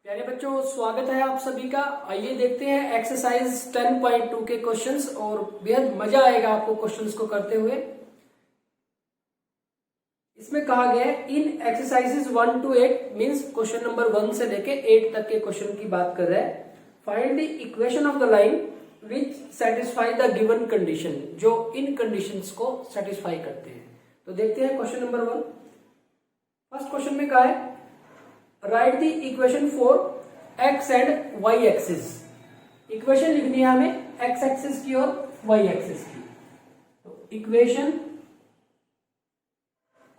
प्यारे बच्चों, स्वागत है आप सभी का। आइए देखते हैं एक्सरसाइज 10.2 के क्वेश्चंस और बेहद मजा आएगा आपको क्वेश्चंस को करते हुए। इसमें कहा गया है इन exercises 1 to 8 means question number 1 से लेके 8 तक के क्वेश्चन की बात कर रहा है। Find the equation of the line which satisfy the given condition, जो इन कंडीशंस को सेटिस्फाई करते हैं। तो देखते हैं क्वेश्चन नंबर 1। फर्स्ट क्वेश्चन में कहा है write the equation for X and Y axis. Equation लिखनी है हमें एक्स एक्सिस की और वाई एक्सिस की। तो इक्वेशन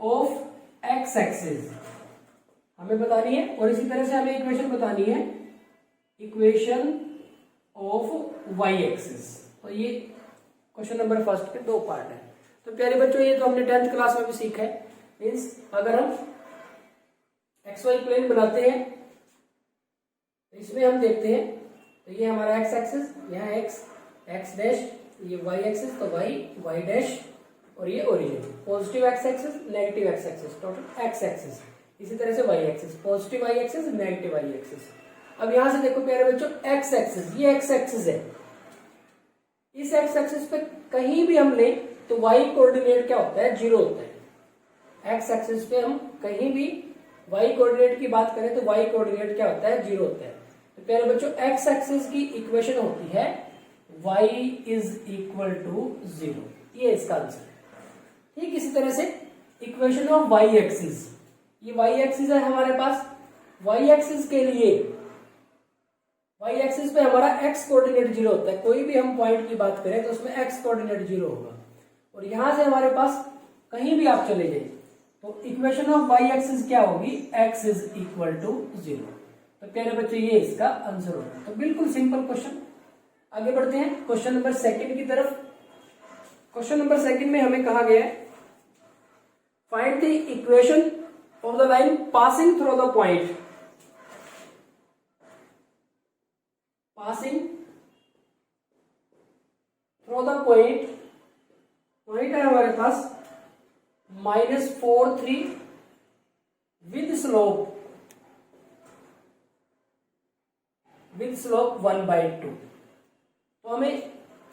ऑफ एक्स एक्सिस हमें बतानी है और इसी तरह से हमें इक्वेशन बतानी है इक्वेशन ऑफ वाई एक्सिस। तो ये क्वेश्चन नंबर फर्स्ट के दो पार्ट है। तो प्यारे बच्चों, ये तो हमने 10th क्लास में भी सीखा है। मीन्स अगर हम एक्स वाई प्लेन बनाते हैं तो इसमें हम देखते हैं तो ये हमारा एक्स एक्सिस, यहाँ एक्स डैश, ये वाई एक्सिस तो वाई डैश और ये origin. Positive X axis, negative X axis, total X axis. इसी तरह से Y axis, positive Y axis, negative Y axis. अब यहां से देखो प्यारे बच्चों, एक्स एक्सिस, ये एक्स एक्सिस है। इस एक्स एक्सिस पे कहीं भी हम ले तो वाई कोऑर्डिनेट क्या होता है? 0 होता है। एक्स एक्सिस पे हम कहीं भी वाई कोऑर्डिनेट की बात करें तो वाई कोऑर्डिनेट क्या होता है? 0 होता है। तो प्यारे बच्चों, एक्स एक्सिस की इक्वेशन होती है y इज इक्वल टू 0। ये इसका आंसर है। ठीक इसी तरह से इक्वेशन ऑफ वाई एक्सिस, ये वाई एक्सिस है हमारे पास। वाई एक्सिस के लिए वाई एक्सिस पे हमारा एक्स कोऑर्डिनेट 0 होता है। कोई भी हम पॉइंट की बात करें तो उसमें एक्स कोऑर्डिनेट 0 होगा। और यहां से हमारे पास कहीं भी आप चले जाए तो इक्वेशन ऑफ वाई एक्सिस क्या होगी? x is equal to 0। तो प्यारे बच्चे, ये इसका आंसर होगा। तो बिल्कुल सिंपल क्वेश्चन। आगे बढ़ते हैं क्वेश्चन नंबर 2 की तरफ। क्वेश्चन नंबर 2 में हमें कहा गया है find the equation of the line passing through the point. Passing through the point है हमारे पास -4 3 विद स्लोप 1/2। तो हमें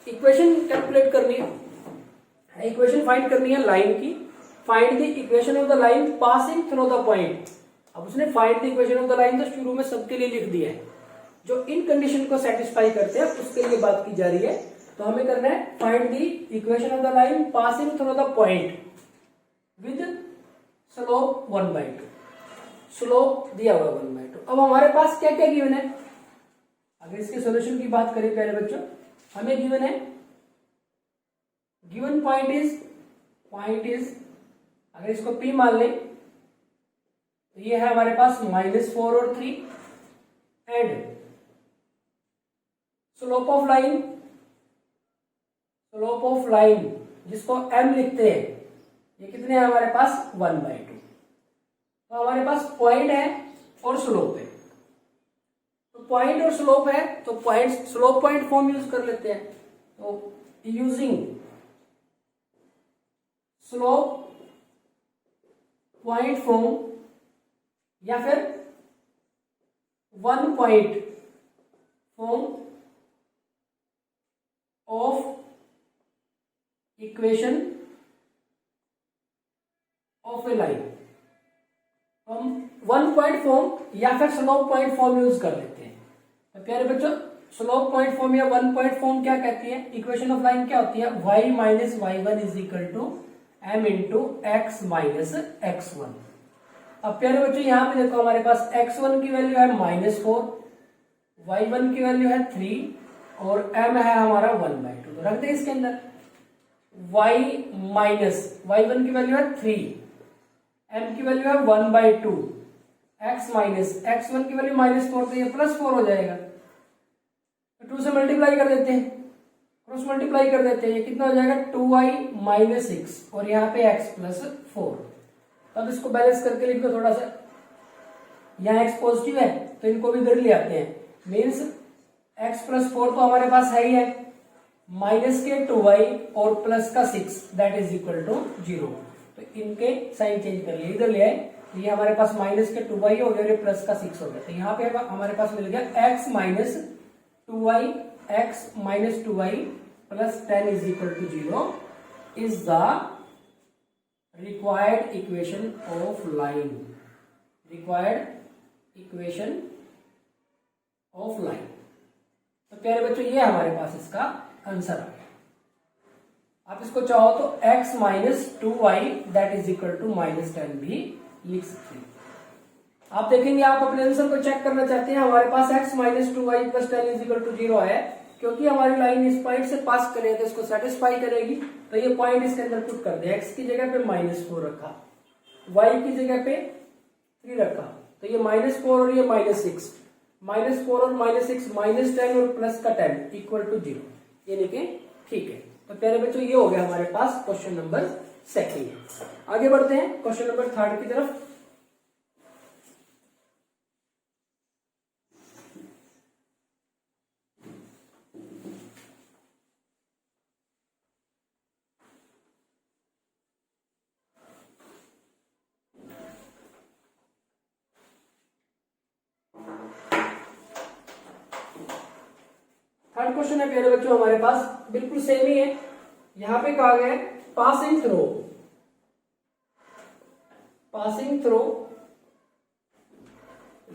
इक्वेशन कैलकुलेट करनी है, इक्वेशन फाइंड करनी है लाइन की। Find the equation of the line passing through the point. अब उसने find the equation of the line तो शुरू में सबके लिए लिख दिया है। जो इन कंडीशन को सेटिस्फाई करते हैं उसके लिए बात की जा रही है। तो हमें करना है find the equation of the line passing through the point with slope 1/2। Slope दिया हुआ 1/2। अब हमारे पास क्या क्या गिवन है? अगर इसके सॉल्यूशन की बात करें प्यारे बच्चों, हमें गिवन है गिवन पॉइंट इज अगर इसको P मान लें तो ये है हमारे पास -4 और 3 एंड स्लोप ऑफ लाइन जिसको M लिखते हैं, ये कितने हैं हमारे पास? 1/2। तो हमारे पास पॉइंट है और स्लोप है। तो पॉइंट और स्लोप है तो point slope point form use कर लेते हैं। तो यूजिंग स्लोप पॉइंट फॉर्म या फिर 1 point form of equation of A line, हम 1 पॉइंट फॉर्म या फिर स्लोप पॉइंट फॉर्म यूज कर लेते हैं। तो प्यारे बच्चों, स्लोप पॉइंट फॉर्म या 1 पॉइंट फॉर्म क्या कहती है? इक्वेशन ऑफ लाइन क्या होती है? y minus y1 is equal to m into x minus x1। अब प्यारे बच्चों, यहां पे देखो हमारे पास x1 की वैल्यू है -4, y1 की वैल्यू है 3 और m है हमारा 1/2। तो रख दे इसके अंदर। y माइनस y1 की वैल्यू है 3, m की वैल्यू है 1/2, x माइनस x1 की वैल्यू -4, तो ये +4 हो जाएगा। तो 2 से मल्टीप्लाई कर देते हैं, क्रॉस मल्टीप्लाई कर देते हैं। ये कितना हो जाएगा? 2y माइनस 6 और यहाँ पे x प्लस 4। अब इसको बैलेंस करके लिख दो थोड़ा सा। यहाँ x पॉजिटिव है तो इनको भी इधर ले आते हैं। मीन्स x प्लस 4 तो हमारे पास है ही है, माइनस के 2y और प्लस का 6 दैट इज इक्वल टू 0। तो इनके साइन चेंज कर लिए, इधर ले आए तो ये हमारे पास माइनस के 2y हो गया और ये प्लस का 6 हो गया। तो यहाँ पे हमारे पास मिल गया x minus 2y, x minus 2y plus 10 is equal to 0 is the required equation of line, required equation of line. तो प्यारे बच्चों ये हमारे पास इसका आंसर आ गया। आप इसको चाहो तो x minus 2y that is equal to minus 10 भी लिख सकते हैं। आप देखेंगे, आप अपने आंसर को चेक करना चाहते हैं, हमारे पास x minus 2y plus 10 is equal to 0 है, क्योंकि हमारी लाइन इस पॉइंट से पास करे तो इसको सेटिस्फाई करेगी। तो ये पॉइंट इसके अंदर पुट कर दे, x की जगह पे -4 रखा, y की जगह पे 3 रखा, तो ये -4 और ये -6, -4 और -6 -10 और प्लस का 10 इक्वल टू 0, यानी कि ठीक है। तो प्यारे बच्चों ये हो गया हमारे पास क्वेश्चन नंबर सेकंड। आगे बढ़ते हैं क्वेश्चन नंबर थर्ड की तरफ। थर्ड क्वेश्चन है प्यारे बच्चों हमारे पास बिल्कुल सेम ही है। यहां पे कहा गया है passing throw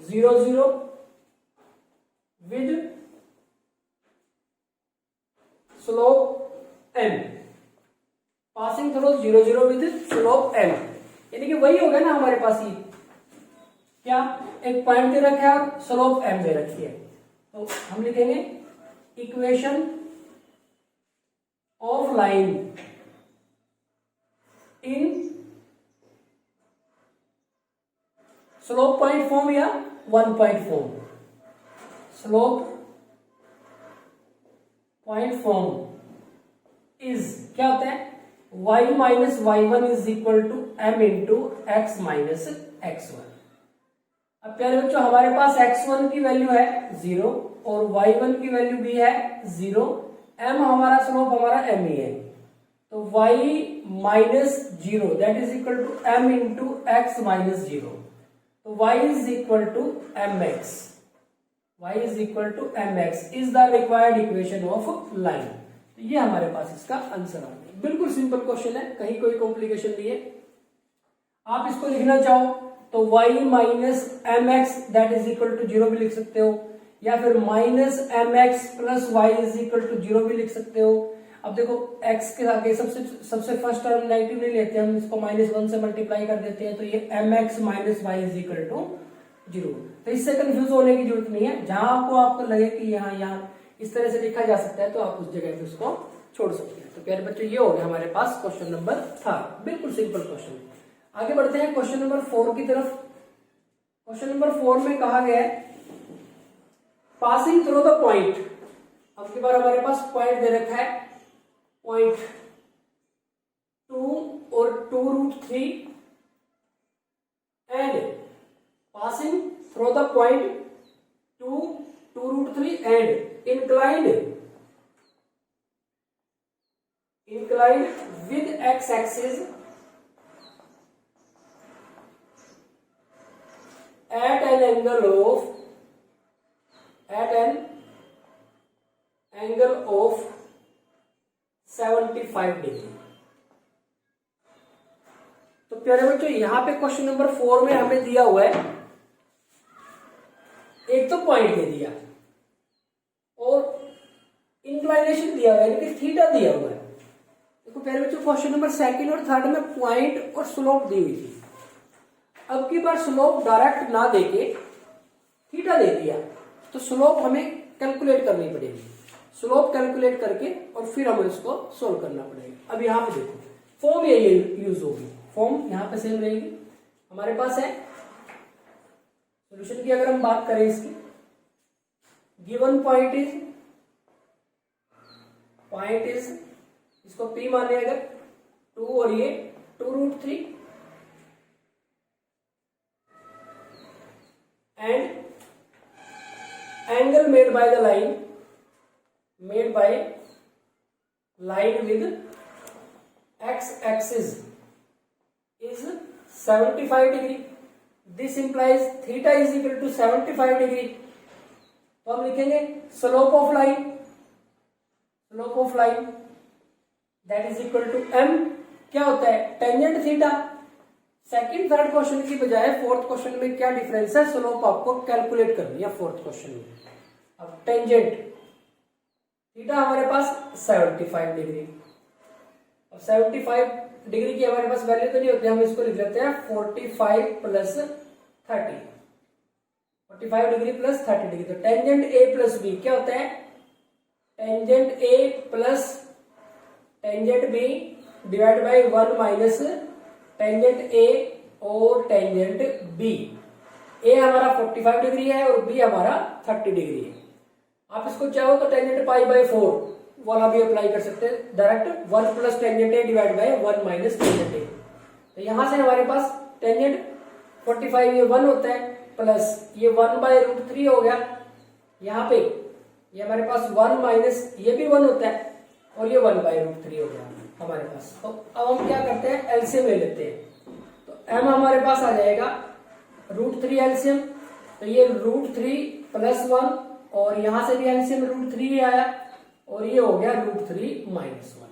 0 0 with slope m, passing throw 0 0 with slope m, यानी कि वही हो गया ना हमारे पास, ये क्या एक पॉइंट दे रखा है और स्लोप m दे रखी है। तो हम लिखेंगे equation of line in slope point form या 1 point form, slope point form is क्या होता है y minus y1 is equal to m into X minus x1। अब प्यारे बच्चों हमारे पास x1 की वैल्यू है 0 और y1 की वैल्यू भी है 0, m हमारा स्लोप हमारा m ही है, तो y minus 0 that is equal to m into X minus 0, तो y is equal to mx, y is equal to mx is the required equation of line. तो ये हमारे पास इसका आंसर आ गया। बिल्कुल सिंपल क्वेश्चन है, कहीं कोई कॉम्प्लिकेशन नहीं है। आप इसको लिखना चाहो तो y minus M X that is equal to 0 भी लिख सकते हो, या फिर minus M x plus Y is equal to 0 भी लिख सकते हो। अब देखो x के आगे सबसे फर्स्ट टर्म नेगेटिव नहीं लेते, हम इसको -1 से मल्टीप्लाई कर देते हैं, तो ये M X minus Y is equal to 0। तो इससे कंफ्यूज होने की जरूरत नहीं है, जहां आपको लगे कि यहाँ इस तरह से लिखा जा सकता है तो आप उस जगह पे उसको छोड़ सकते हैं। तो प्यारे बच्चों ये हो गया हमारे पास क्वेश्चन नंबर 3, बिल्कुल सिंपल क्वेश्चन। आगे बढ़ते हैं क्वेश्चन नंबर 4 की तरफ। क्वेश्चन नंबर 4 में कहा गया है पासिंग थ्रू द पॉइंट। अब की बार हमारे पास पॉइंट दे रखा है, पॉइंट 2 और 2√3 and passing through the point 2 2√3 and inclined with x-axis at an angle of 75 degree. तो प्यारे बच्चों यहां पे क्वेश्चन नंबर 4 में हमें दिया हुआ है, एक तो पॉइंट दे दिया और इंक्लाइनेशन दिया हुआ है, यानी कि थीटा दिया हुआ है। देखो प्यारे बच्चों क्वेश्चन नंबर 2 और 3 में पॉइंट और स्लोप दी हुई थी। अब की बार स्लोप डायरेक्ट ना देके थीटा दे दिया, तो स्लोप हमें कैलकुलेट करनी पड़ेगी। स्लोप कैलकुलेट करके और फिर हमें इसको सोल्व करना पड़ेगा। अब यहाँ पे देखो फॉर्म ये यूज होगी, फॉर्म यहाँ पे सेम रहेगी। हमारे पास है सोल्यूशन की, अगर हम बात करें इसकी, गिवन पॉइंट इज इसको P माने अगर 2 और ये 2√3 and angle made by line with x axis is 75 degree. This implies theta is equal to 75 degree. तो हम लिखेंगे slope of line that is equal to m, क्या होता है tangent theta. Second third question की बजाय फोर्थ क्वेश्चन में क्या डिफरेंस है, स्लोप आपको कैलकुलेट करनी है फोर्थ क्वेश्चन में। अब टेंजेंट थीटा हमारे पास 75 डिग्री। अब 75 डिग्री की हमारे पास वैल्यू तो नहीं होती, हम इसको लिख लेते हैं 45 प्लस 30, 45 डिग्री प्लस 30 डिग्री। तो टेंजेंट ए प्लस बी क्या होता है, tangent A plus tangent B divide by 1 minus tangent A और टेंजेंट बी। ए हमारा 45 डिग्री है और बी हमारा 30 डिग्री है। आप इसको चाहो तो टेंजेंट पाई बाई 4 वाला भी अप्लाई कर सकते हैं direct, 1 plus tangent A divide by 1 minus tangent ए। तो यहां से हमारे पास टेंजेंट 45 ये 1 होता है प्लस ये 1 बाई रूट 3 हो गया। यहाँ पे ये हमारे पास 1 माइनस ये भी 1 होता है और ये 1 बाई रूट 3 हो गया हमारे पास। तो अब हम क्या करते हैं एलसीएम ले लेते हैं। तो m हमारे पास आ जाएगा रूट 3 एलसीएम, तो ये रूट 3 प्लस 1 और यहां से भी एलसीएम रूट 3 ही आया और ये हो गया रूट 3 माइनस 1।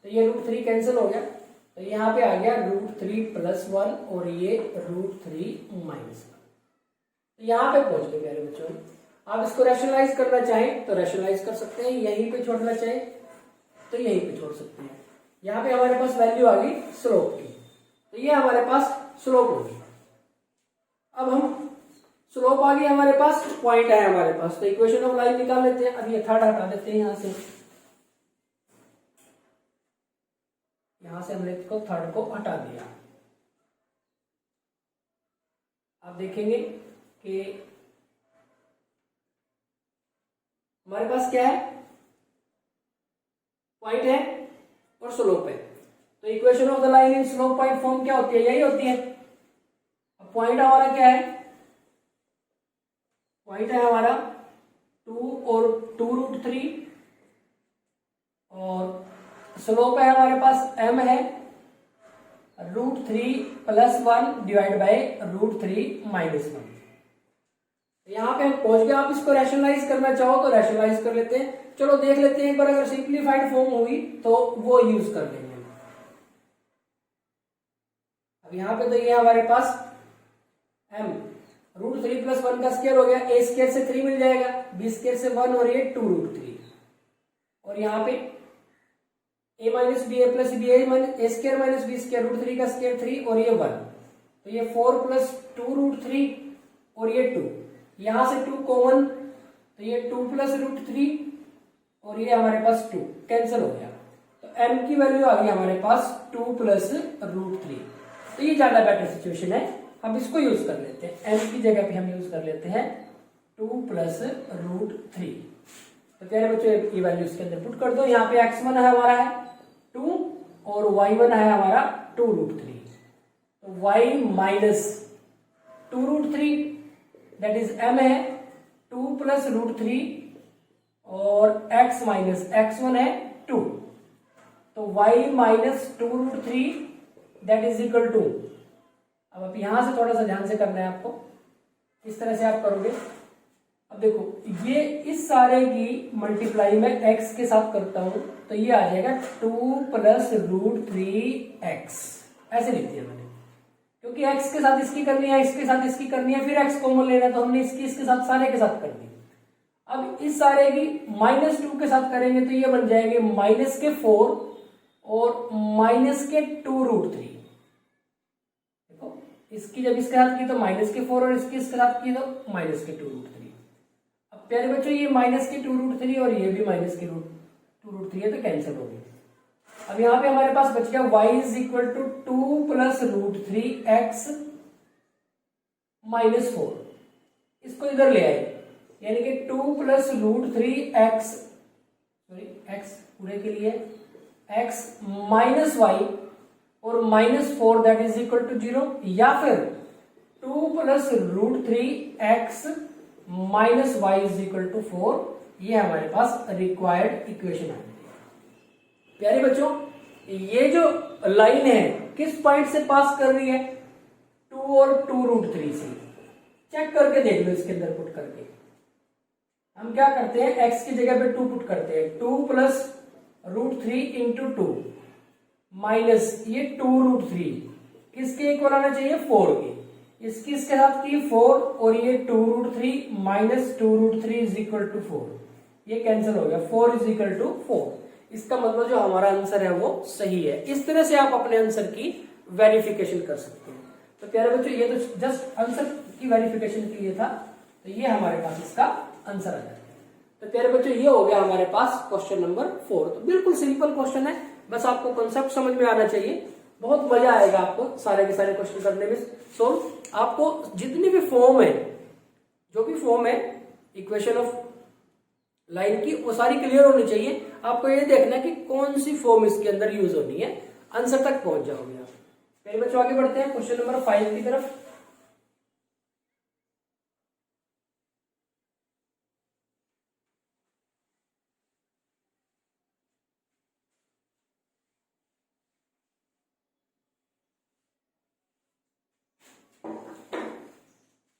तो ये रूट 3 कैंसिल हो गया, तो यहाँ पे आ गया रूट 3 प्लस 1 और ये रूट 3 माइनस 1। तो यहाँ पे पहुंच गए प्यारे बच्चों। आप इसको रैशनलाइज करना चाहें तो रैशनलाइज कर सकते हैं, यहीं पे छोड़ना चाहें तो यहीं पे छोड़ सकते हैं। यहाँ पे हमारे पास वैल्यू आ गई स्लोप की, तो ये हमारे पास स्लोप होगी। अब हम स्लोप आ गई हमारे पास, पॉइंट है हमारे पास, तो इक्वेशन ऑफ लाइन निकाल लेते हैं। अब ये थर्ड हटा देते हैं यहां से, यहां से हमने इसको थर्ड को हटा दिया। आप देखेंगे कि हमारे पास क्या है, पॉइंट है और स्लोप है। तो equation of the line in slope point form क्या होती है, यही होती है। अब पॉइंट हमारा क्या है, पॉइंट है हमारा 2 और 2 रूट 3 और स्लोप है हमारे पास m है root 3 plus 1 divide by root 3 minus 1। यहां पे हम पहुंच गए। आप इसको रैशनलाइज करना चाहो तो रैशनलाइज कर लेते हैं। चलो देख लेते हैं एक बार, अगर सिंप्लीफाइड फॉर्म हुई तो वो यूज कर लेंगे। अब यहां पे तो ये हमारे पास m रूट 3 प्लस 1 का स्क्वायर हो गया, a स्क्वायर से 3 मिल जाएगा, b स्क्वायर से 1 और ये 2 रूट 3 और यहाँ पे a minus B A plus B A square minus B square root 3 का स्क्वायर 3 और ये 1, तो ये 4 प्लस 2 रूट 3 और ये 2, यहां से 2 कॉमन, तो ये 2 प्लस रूट 3 और ये हमारे पास 2 कैंसिल हो गया। तो m की वैल्यू आ गई हमारे पास 2 प्लस रूट 3। तो ये ज्यादा बेटर सिचुएशन है, हम इसको यूज कर लेते हैं। m की जगह पे हम यूज कर लेते हैं 2 प्लस रूट 3। तो कह रहे बच्चों ये वैल्यू इसके अंदर पुट कर दो। यहाँ पे x1 है हमारा है 2 और y1 है हमारा 2 रूट 3। तो y minus 2 root 3 that is m है 2 प्लस रूट 3 और x माइनस x1 है 2, तो y minus 2 root 3 that is equal to. अब आप यहां से थोड़ा सा ध्यान से करना है आपको, इस तरह से आप करोगे। अब देखो ये इस सारे की मल्टीप्लाई में x के साथ करता हूं तो ये आ जाएगा 2 प्लस रूट 3x, ऐसे लिख दिया मैंने, क्योंकि x के साथ इसकी करनी है, इसके साथ इसकी करनी है, फिर x कॉमन लेना, तो हमने इसकी इसके साथ सारे के साथ कर दी। अब इस सारे की -2 के साथ करेंगे तो ये बन जाएंगे -4 और -2 रूट 3। देखो इसकी जब इसके साथ की तो -4 और इसके साथ की तो -2 रूट 3। अब प्यारे बच्चों ये -2 रूट 3 और ये भी -2 रूट 3 है, तो कैंसिल हो गई। अब यहाँ पे हमारे पास बच गया y is equal to 2 plus root 3x -4, इसको इधर ले आए, यानी कि 2 plus root 3x, sorry x पूरे के लिए x माइनस y और -4 दैट इज इक्वल टू 0, या फिर 2 plus root 3x minus y is equal to 4। ये हमारे पास रिक्वायर्ड इक्वेशन है। प्यारे बच्चों ये जो लाइन है किस पॉइंट से पास कर रही है, 2 2 और 2√3 से चेक करके देख लो, इसके अंदर पुट करके हम क्या करते हैं, x की जगह पे 2 पुट करते हैं, 2 प्लस √3 इंटू 2 माइनस ये 2√3 किसके इक्वल आना चाहिए, 4 के, इसके साथ की 4 और ये 2√3 माइनस 2√3 इज इक्वल टू 4, ये कैंसिल हो गया, 4 इज इक्वल टू 4। इसका मतलब जो हमारा आंसर है वो सही है। इस तरह से आप अपने आंसर की वेरिफिकेशन कर सकते हैं। तो प्यारे बच्चों ये तो जस्ट आंसर की वेरिफिकेशन के लिए था, तो ये हमारे पास इसका आंसर आ जाएगा। तो प्यारे बच्चों ये हो गया हमारे पास क्वेश्चन नंबर 4। तो बिल्कुल सिंपल क्वेश्चन है, बस आपको कॉन्सेप्ट समझ में आना चाहिए, बहुत मजा आएगा आपको सारे के सारे क्वेश्चन करने में। सो आपको जितनी भी फॉर्म है, जो भी फॉर्म है इक्वेशन ऑफ लाइन की, वो सारी क्लियर होनी चाहिए। आपको ये देखना है कि कौन सी फॉर्म इसके अंदर यूज होनी है, आंसर तक पहुंच जाओगे आप। पहले बच्चों आगे बढ़ते हैं क्वेश्चन नंबर 5 की तरफ।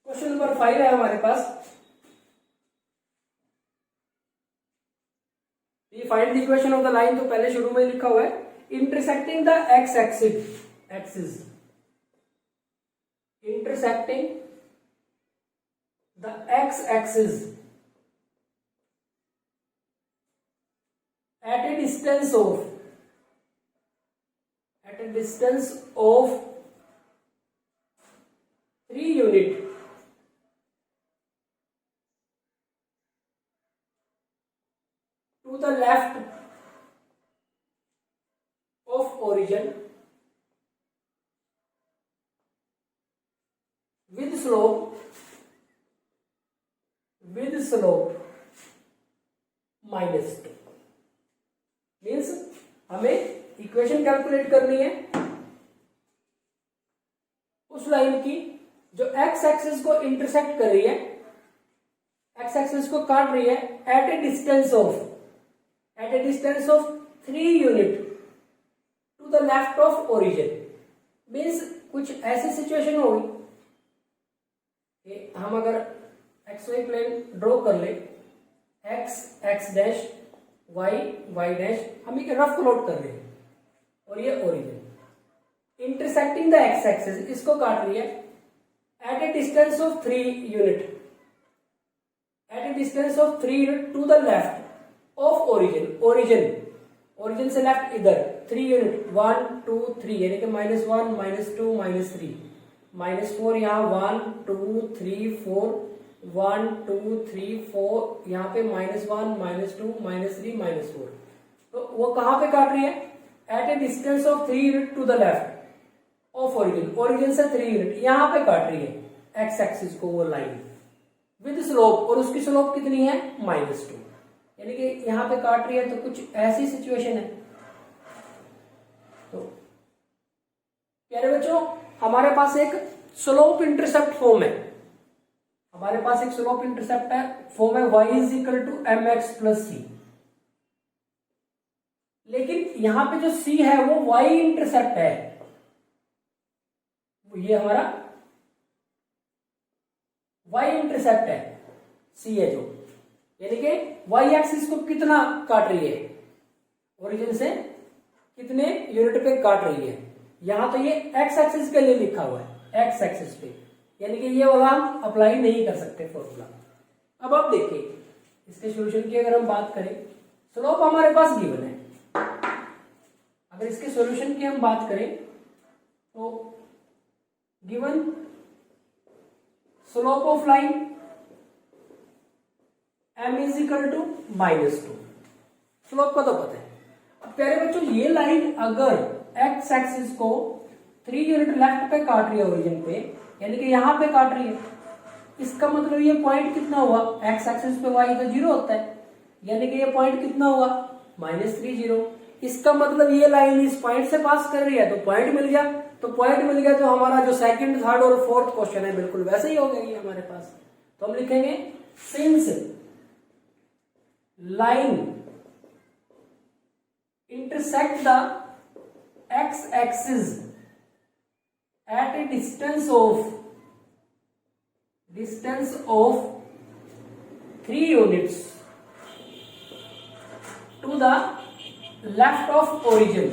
क्वेश्चन नंबर 5 है हमारे पास, ये find the equation of the line, तो पहले शुरू में लिखा हुआ है intersecting the X axis, intersecting the X axis at a distance of 3 unit to the left of origin with slope -2। Means हमें इक्वेशन कैलकुलेट करनी है उस लाइन की जो एक्स एक्सिस को इंटरसेक्ट कर रही है, एक्स एक्सिस को काट रही है at a distance of 3 unit to the left of origin. Means कुछ ऐसी सिचुएशन होगी कि हम अगर एक्स वाई प्लेन ड्रॉ कर ले, एक्स डैश वाई डैश, हम एक रफ प्लॉट कर रहे हैं और ये origin, intersecting the X axis, इसको काट रही है at a distance of 3 unit, to the left of origin से लेफ्ट इधर 3 यूनिट, 1 2 3, यानी कि -1 -2 -3 -4, यहाँ 1 2 3 4, 1 2 3 4, यहाँ पे -1 -2 -3 -4। तो वो कहां पे काट रही है, at a distance of 3 unit to the left of origin से 3 यूनिट यहां पे काट रही है एक्स एक्सिस को वो लाइन विद स्लोप, और उसकी स्लोप कितनी है, -2, यानी कि यहां पे काट रही है। तो कुछ ऐसी सिचुएशन है। तो प्यारे बच्चों हमारे पास एक स्लोप इंटरसेप्ट फॉर्म है, फॉर्म है y is equal to mx plus C. लेकिन यहां पे जो c है वो y इंटरसेप्ट है, ये हमारा y इंटरसेप्ट है, c है जो, यानी कि y एक्सिस को कितना काट रही है, ओरिजिन से कितने यूनिट पे काट रही है। यहां तो ये x एक्सिस के लिए लिखा हुआ है, x एक्सिस पे, यानी कि ये वाला हम अप्लाई नहीं कर सकते फॉर्मूला। अब आप देखिए इसके सॉल्यूशन की अगर हम बात करें, स्लोप हमारे पास गिवन है, अगर इसके सॉल्यूशन की हम बात करें तो given slope of line m is equal to -2, slope का तो पता है। अब प्यारे बच्चों ये लाइन अगर x एक्सिस को 3 यूनिट लेफ्ट पे काट रही है ओरिजिन पे, यानी कि यहां पे काट रही है, इसका मतलब ये पॉइंट कितना हुआ, एक्स एक्सिस पे y तो 0 होता है, यानी कि ये पॉइंट कितना हुआ, -3 इसका मतलब ये लाइन इस पॉइंट से पास कर रही है, तो पॉइंट मिल गया। तो पॉइंट मिल गया तो हमारा जो सेकंड, थर्ड और फोर्थ क्वेश्चन है बिल्कुल वैसे ही हो गया ये हमारे पास। तो हम लिखेंगे since line intersect the X axis at a distance of 3 units to the left of origin.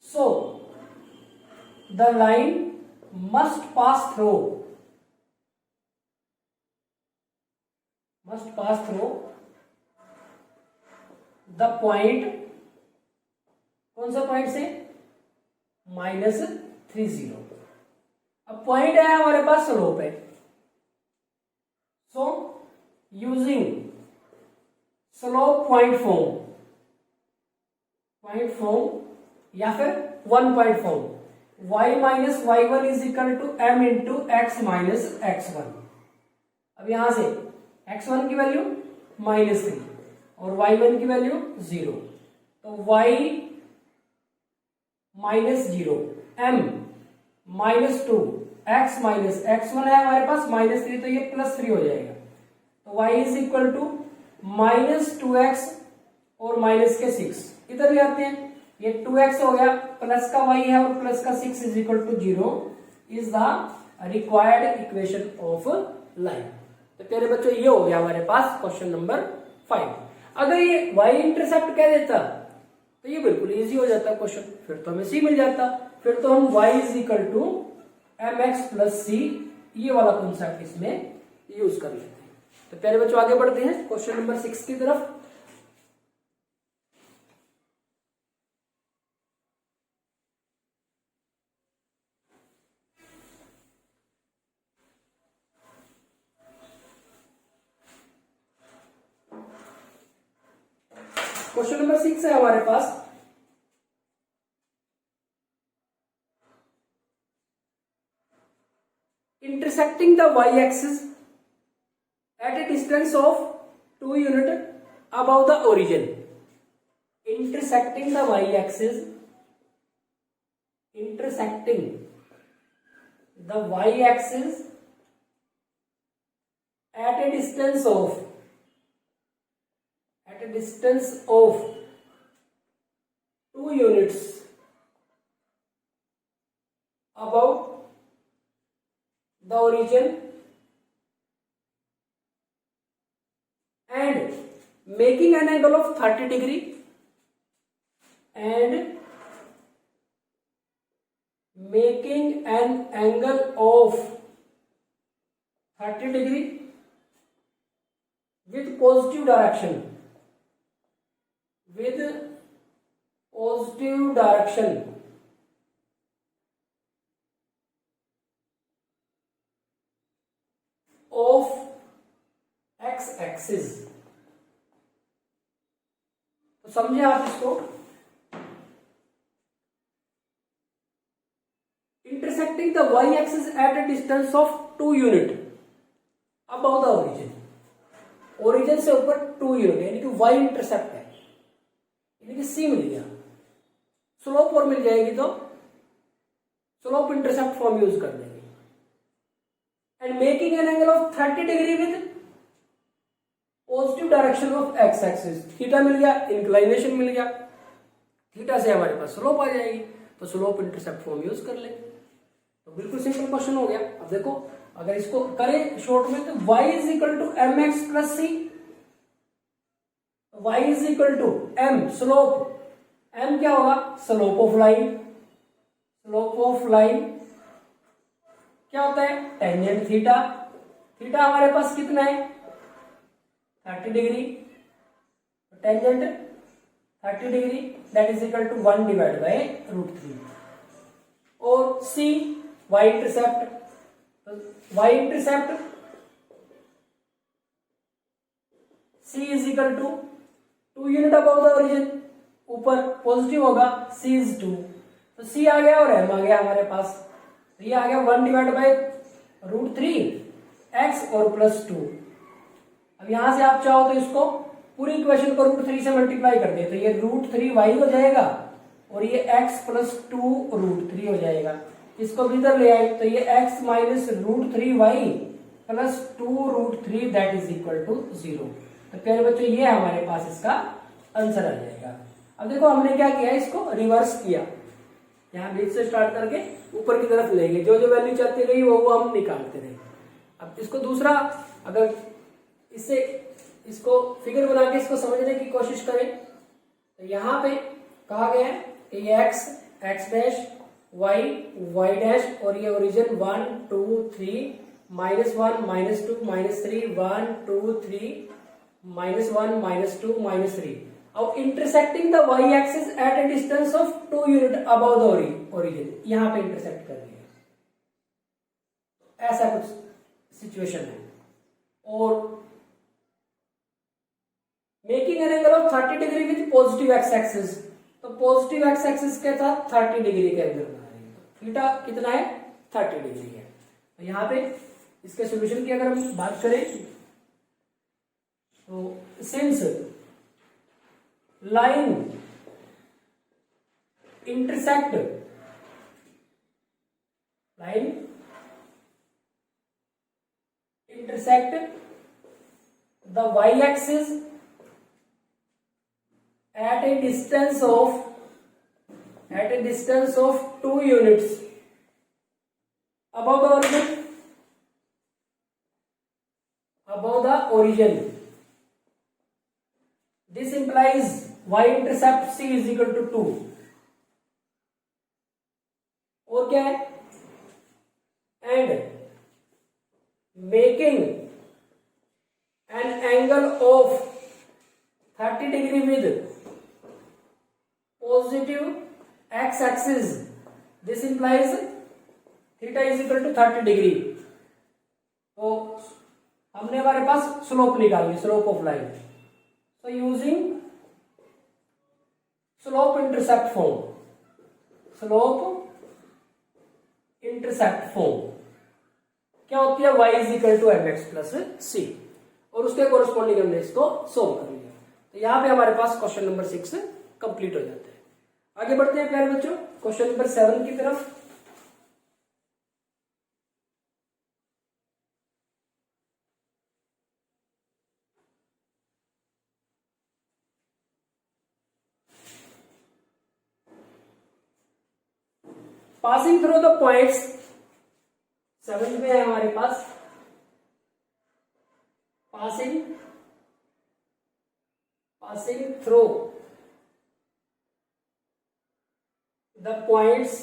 So the line must pass through the point, कौन सा पॉइंट से, -30. अब पॉइंट है हमारे पास स्लोप है. So using slope point form या फिर 1 point form, y minus y1 is equal to m into x minus x1. अब यहां से x1 की वैल्यू -3 और y1 की वैल्यू 0, तो y -0 m -2 x minus x1 है हमारे पास -3, तो ये +3 हो जाएगा. तो y is equal to -2x और माइनस के 6. इधर भी आते हैं, ये 2x हो गया, प्लस का y है और प्लस का 6 is equal to 0 is the required equation of line. तो प्यारे बच्चों ये हो गया हमारे पास क्वेश्चन नंबर 5. अगर ये y इंटरसेप्ट कह देता तो ये बिल्कुल इजी हो जाता क्वेश्चन, फिर तो हमें c मिल जाता. फिर तो हम y is equal to mx plus c ये वाला कॉन्सेप्ट इसमें यूज कर लेते हैं. तो प्यारे बच्चों आगे बढ़ते हैं क्वेश्चन नंबर 6 की तरफ. क्वेश्चन नंबर 6 है हमारे पास. Intersecting the y axis at a distance of 2 unit above the origin. Intersecting the y axis, intersecting the y axis at a distance of 2 units above the origin and making an angle of 30 degree and making an angle of 30 degree with positive direction of x axis. तो समझे आप इसको. Intersecting the y axis at a distance of 2 unit above the origin. Origin से ऊपर 2 unit यानी कि y intercept है, यानी कि c मिल गया. स्लोप और मिल जाएगी तो स्लोप इंटरसेप्ट फॉर्म यूज कर देंगे. And making an angle of 30 degree with positive direction of X axis. Theta मिल गया, इंक्लाइनेशन मिल गया, थीटा से हमारे पास स्लोप आ जाएगी, तो स्लोप इंटरसेप्ट फॉर्म यूज कर लेंगे. तो बिल्कुल सिंपल क्वेश्चन हो गया. अब देखो अगर इसको करें शॉर्ट में तो y is equal to M x plus c. y is equal to m slope, m क्या होगा, slope of line. Slope of line क्या होता है, टेंजेंट थीटा. थीटा हमारे पास कितना है, 30 degree. Tangent 30 degree that is equal to 1 divide by √3. और c y intercept, y intercept c is equal to 2 unit above the origin, ऊपर positive होगा, c is 2, तो c आ गया और m आ गया हमारे पास. तो ये आ गया 1 डिवाइड बाय √3 x और प्लस 2. अब यहां से आप चाहो तो इसको पूरी इक्वेशन को √3 से मल्टीप्लाई कर दे, तो ये √3y हो जाएगा और ये x प्लस 2 √3 हो जाएगा. इसको भी इधर ले आए तो ये x minus √3y plus 2 √3 that is equal to 0. तो प्यारे बच्चों ये हमारे पास इसका आंसर आ जाएगा. अब देखो हमने क्या किया, इसको रिवर्स किया. यहाँ बीच से स्टार्ट करके ऊपर की तरफ लेंगे, जो जो वैल्यू चलती रही वो हम निकालते रहे। अब इसको दूसरा, अगर इससे इसको फिगर बना के इसको समझने की कोशिश करें तो यहाँ पे कहा गया है कि ये एक्स डैश, वाई डैश, और ये ओरिजिन 1 2 3 -1 -2 -3 1 2 3 -1 -2 -3 और intersecting the y axis at a distance of 2 unit above the origin, यहां पे इंटरसेक्ट कर रही है। ऐसा कुछ सिचुएशन है। और making an angle of 30 degree with positive X axis, तो पॉजिटिव एक्स एक्सिस के साथ 30 डिग्री के एंगल बना रही है। थीटा कितना है? 30 डिग्री है। तो यहां पे इसके सॉल्यूशन की अगर हम बात करें तो since line intersect the y axis at a distance of 2 units above the origin, this implies y intercept c is equal to 2। और क्या है? and making an angle of 30 degree with positive x axis, this implies theta is equal to 30 degree. तो हमने हमारे पास slope निकालनी, slope of line. तो using slope intercept form क्या होती है? y is equal to M x plus C, और उसके कोरस्पॉन्डिंग हमने इसको सोल्व कर लिया। तो यहां पे हमारे पास क्वेश्चन नंबर 6 कंप्लीट हो जाता है। आगे बढ़ते हैं प्यारे बच्चों क्वेश्चन नंबर 7 की तरफ। पासिंग थ्रू द पॉइंट्स, 7 में है हमारे पास पासिंग थ्रू द पॉइंट्स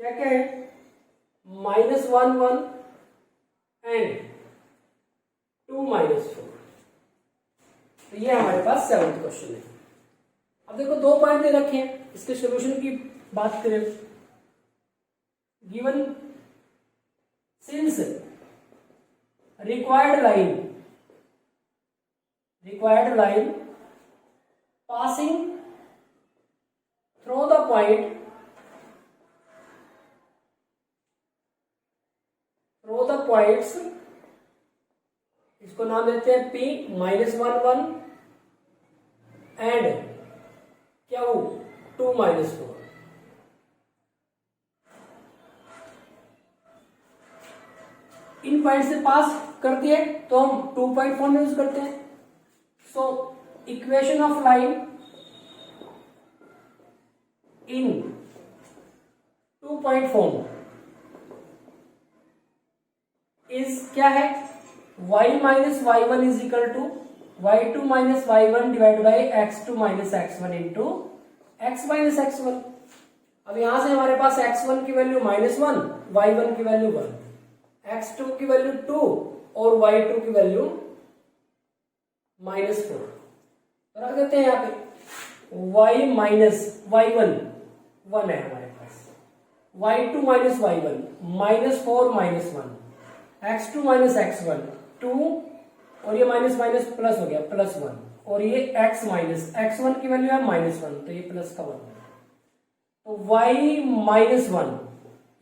क्या क्या है? -1 1 एंड 2 -4। तो ये हमारे पास 7th क्वेश्चन है। अब देखो 2 पॉइंट दे रखे हैं, इसके सॉल्यूशन की बात करें, given since required line passing through the points, इसको नाम देते हैं P -1 1 and Q 2 -4। In point से पास कर दिए तो हम 2 पॉइंट फॉर्म यूज करते हैं। So equation of line in 2 point form is क्या है? y minus y1 is equal to y2 minus y1 divide by x2 minus x1 into x minus x1। अब यहां से हमारे पास x1 की वैल्यू -1, y1 की वैल्यू 1, x2 की value 2 और y2 की वैल्यू -4। तो रख देते हैं यहाँ पे y माइनस y1 1 है हमारे पास, y2 minus y1 -4 -1, x2 minus x1 2 और ये माइनस माइनस प्लस हो गया +1, और ये x माइनस x1 की वैल्यू है -1 तो ये प्लस का 1। तो y माइनस 1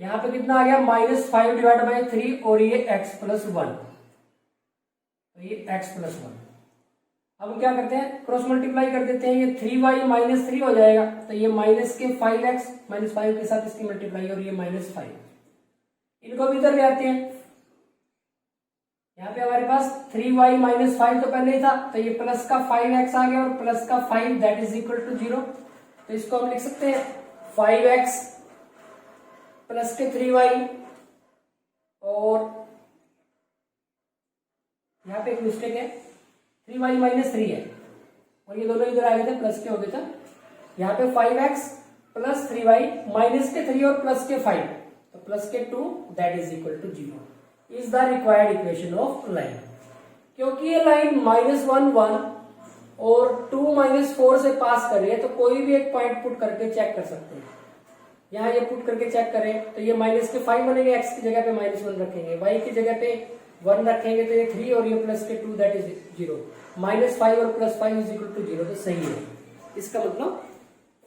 यहां पे कितना आ गया? -5 डिवाइड बाई 3 और ये x प्लस 1, तो ये x प्लस 1। अब क्या करते हैं? क्रॉस मल्टीप्लाई कर देते हैं, ये 3y माइनस 3 हो जाएगा, तो ये माइनस के 5x -5 के साथ इसकी मल्टीप्लाई और ये -5, इनको भी इधर ले आते हैं। यहाँ पे हमारे पास 3y माइनस 5 तो पहले ही था, तो ये प्लस का 5x आ गया और प्लस का 5 दैट इज इक्वल टू 0। तो इसको हम लिख सकते हैं 5x प्लस के 3y, और यहाँ पे एक मिस्टेक है, 3y माइनस 3 है और ये दोनों इधर आ गए थे, प्लस के हो गए थे। यहाँ पे 5x प्लस 3y माइनस के 3 और प्लस के 5, तो प्लस के 2 that is equal to 0 is the required equation of line. क्योंकि ये लाइन -1 1 और 2 -4 से पास कर रही है, तो कोई भी एक पॉइंट पुट करके चेक कर सकते हैं। यहाँ ये पुट करके चेक करें तो ये माइनस के 5 बनेंगे, x की जगह पे -1 रखेंगे, y की जगह पे 1 रखेंगे तो ये 3 और ये प्लस के 2 दैट इज 0, -5 और +5 इज इक्वल टू 0, तो सही है। इसका मतलब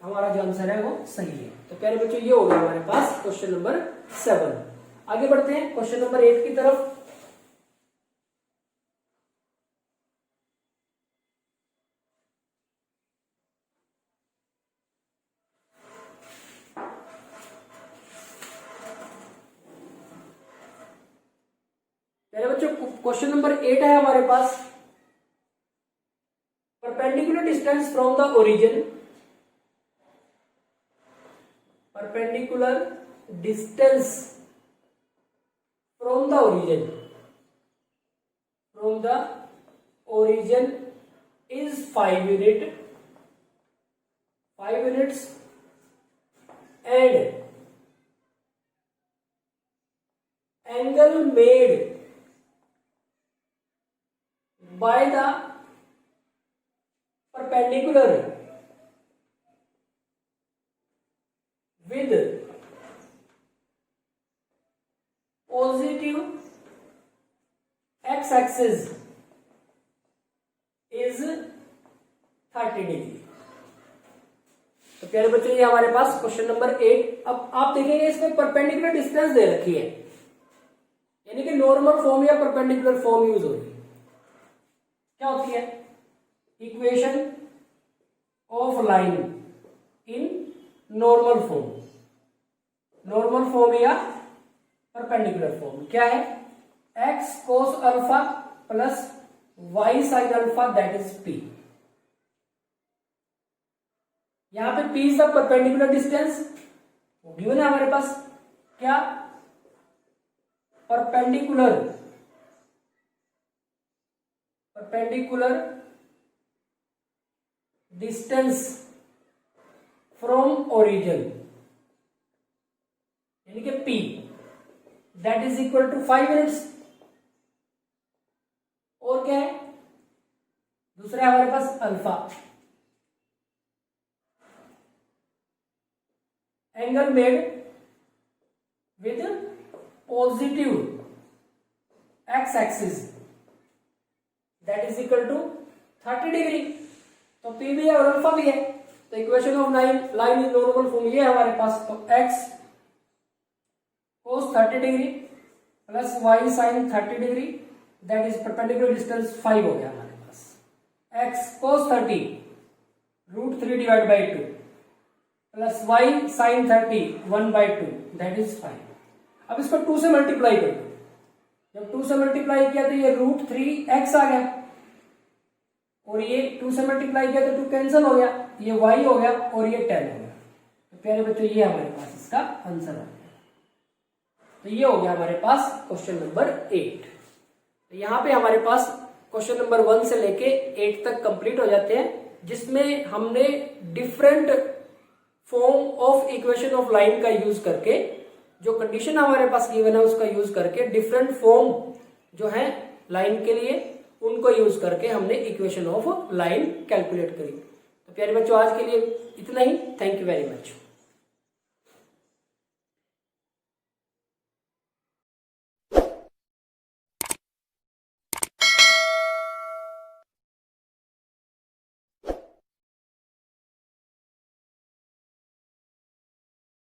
हमारा जो आंसर है वो सही है। तो प्यारे बच्चों ये हो गया हमारे पास क्वेश्चन नंबर 7। आगे बढ़ते हैं क्वेश्चन नंबर 8 की तरफ। मेरे बच्चों क्वेश्चन नंबर 8 है हमारे पास, perpendicular distance from the origin, perpendicular distance from the origin, from the origin is 5 unit, 5 units and angle made by the perpendicular with positive x-axis is 30 degree. तो प्यारे बच्चों ये हमारे पास क्वेश्चन नंबर 8। अब आप देखेंगे इसमें परपेंडिकुलर डिस्टेंस दे रखी है, यानी कि नॉर्मल फॉर्म या परपेंडिकुलर फॉर्म यूज होगी। क्या होती है? Equation of line in normal form, normal form या परपेंडिकुलर फॉर्म क्या है? x cos alpha plus y sin alpha that is p। यहां पे p is the perpendicular distance, वो गिवन है हमारे पास। क्या? परपेंडिकुलर डिस्टेंस फ्रॉम ओरिजिन, यानी कि p that is equal to 5 units. और क्या है दूसरा हमारे पास? Alpha. Angle made with positive X axis that is equal to 30 degree. तो पी भी है और अल्फा भी है, तो equation of line in normal form ये है हमारे पास। तो X cos 30 degree plus Y sine 30 degree that is perpendicular distance 5 हो गया हमारे पास। X cos 30 √3 divide by 2 plus Y sine 30 1/2 that is 5। अब इसको 2 से मल्टीप्लाई कर दो। जब 2 से मल्टीप्लाई किया तो ये √3x आ गया, और ये 2 से मल्टीप्लाई किया तो 2 कैंसिल हो गया, ये y हो गया और ये 10 हो गया। तो प्यारे बच्चों ये हमारे पास इसका आंसर आ गया। तो ये हो गया हमारे पास क्वेश्चन नंबर 8। तो यहाँ पे हमारे पास क्वेश्चन नंबर 1 से लेके 8 तक कंप्लीट हो जाते हैं, जिसमें हमने different form of equation of line का यूज करके, जो कंडीशन हमारे पास गिवन है उसका यूज करके डिफरेंट फॉर्म जो है लाइन के लिए उनको यूज करके हमने इक्वेशन ऑफ लाइन कैलकुलेट करी। तो प्यारे बच्चों आज के लिए इतना ही। Thank you very much.